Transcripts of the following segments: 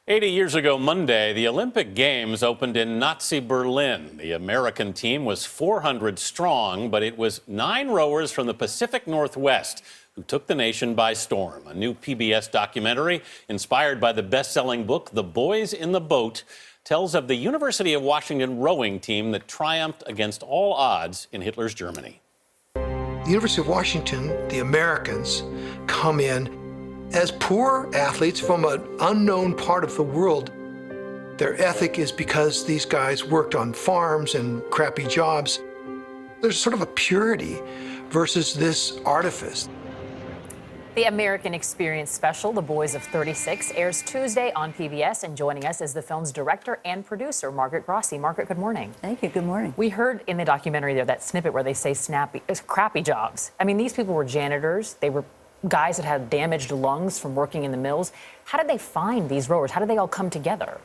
80 years ago Monday, the Olympic Games opened in Nazi Berlin. The American team was 400 strong, but it was 9 rowers from the Pacific Northwest who took the nation by storm. A new PBS documentary, inspired by the best-selling book The Boys in the Boat, tells of the University of Washington rowing team that triumphed against all odds in Hitler's Germany. The University of Washington, the Americans, come in as poor athletes from an unknown part of the world. Their ethic is because these guys worked on farms and crappy jobs. There's sort of a purity versus this artifice. The American Experience special, The Boys of 36, airs Tuesday on PBS, and joining us is the film's director and producer, Margaret Grossi. Margaret, good morning. Thank you. Good morning. We heard in the documentary there that snippet where they say crappy jobs. I mean, these people were janitors. They were guys that had damaged lungs from working in the mills. How did they find these rowers? How did they all come together?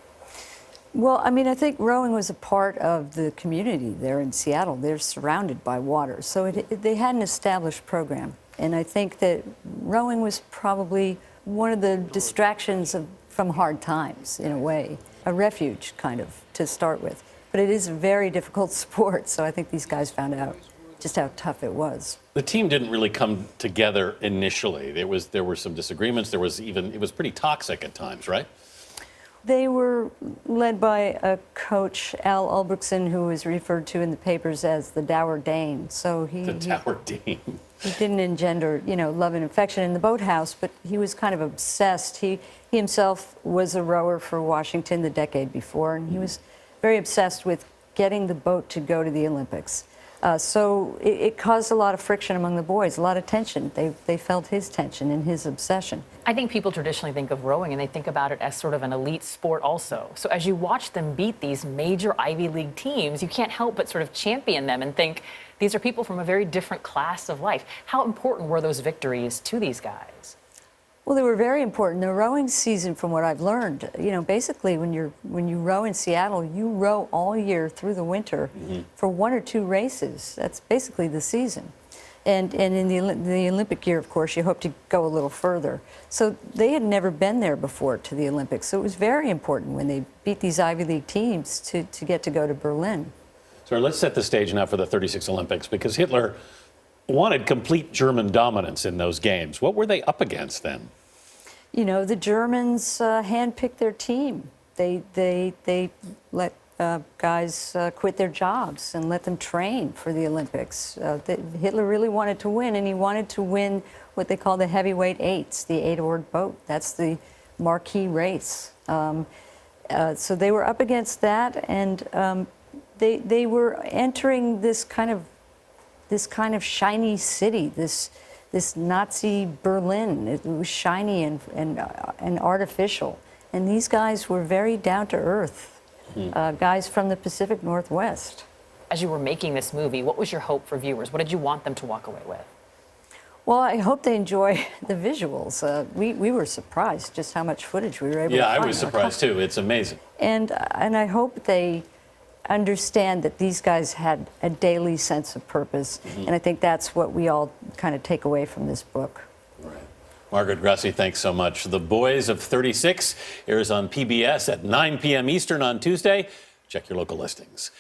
Well, I mean, I think rowing was a part of the community there in Seattle. They're surrounded by water, so they had an established program. And I think that rowing was probably one of the distractions from hard times, in a way, a refuge kind of to start with. But it is a very difficult sport, so I think these guys found out just how tough it was. The team didn't really come together initially. There were some disagreements. It was pretty toxic at times, right? They were led by a coach, Al Ulbrichtson, who was referred to in the papers as the Dour Dane. So the Dour Dane. He didn't engender, love and affection in the boathouse, but he was kind of obsessed. He himself was a rower for Washington the decade before, and he was very obsessed with getting the boat to go to the Olympics. So it caused a lot of friction among the boys, a lot of tension. They felt his tension and his obsession. I think people traditionally think of rowing and they think about it as sort of an elite sport also. So as you watch them beat these major Ivy League teams, you can't help but sort of champion them and think these are people from a very different class of life. How important were those victories to these guys? Well, they were very important. The rowing season, from what I've learned, basically when you row in Seattle, you row all year through the winter for 1 or 2 races. That's basically the season. And in the Olympic year, of course, you hope to go a little further. So they had never been there before to the Olympics. So it was very important when they beat these Ivy League teams to get to go to Berlin. So let's set the stage now for the 36 Olympics, because Hitler wanted complete German dominance in those games. What were they up against then? The Germans handpicked their team. They let guys quit their jobs and let them train for the Olympics. Hitler really wanted to win, and he wanted to win what they call the heavyweight eights, the 8-oared boat. That's the marquee race. So they were up against that, and they were entering this kind of shiny city, this Nazi Berlin. It was shiny and artificial. And these guys were very down to earth, guys from the Pacific Northwest. As you were making this movie, what was your hope for viewers? What did you want them to walk away with? Well, I hope they enjoy the visuals. We were surprised just how much footage we were able to find. Yeah, I was surprised too. It's amazing. And I hope they understand that these guys had a daily sense of purpose, and I think that's what we all kind of take away from this book. Right. Margaret Grossi, thanks so much. The Boys of 36 airs on PBS at 9 p.m. Eastern on Tuesday. Check your local listings.